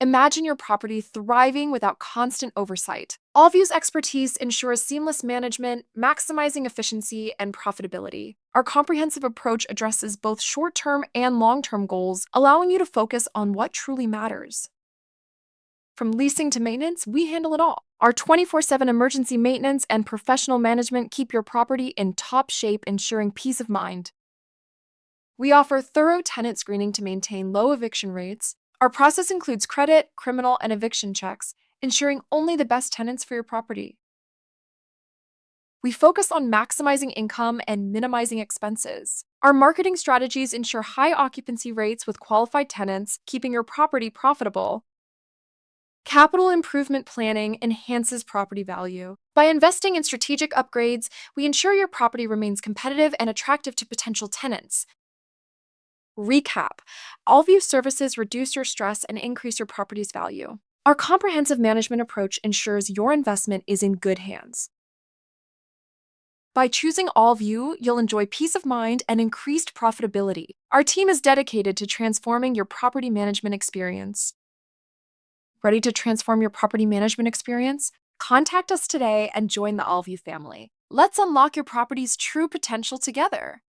Imagine your property thriving without constant oversight. AllView's expertise ensures seamless management, maximizing efficiency and profitability. Our comprehensive approach addresses both short-term and long-term goals, allowing you to focus on what truly matters. From leasing to maintenance, we handle it all. Our 24/7 emergency maintenance and professional management keep your property in top shape, ensuring peace of mind. We offer thorough tenant screening to maintain low eviction rates. Our process includes credit, criminal, and eviction checks, ensuring only the best tenants for your property. We focus on maximizing income and minimizing expenses. Our marketing strategies ensure high occupancy rates with qualified tenants, keeping your property profitable. Capital improvement planning enhances property value. By investing in strategic upgrades, we ensure your property remains competitive and attractive to potential tenants. Recap: AllView services reduce your stress and increase your property's value. Our comprehensive management approach ensures your investment is in good hands. By choosing AllView, you'll enjoy peace of mind and increased profitability. Our team is dedicated to transforming your property management experience. Ready to transform your property management experience? Contact us today and join the AllView family. Let's unlock your property's true potential together.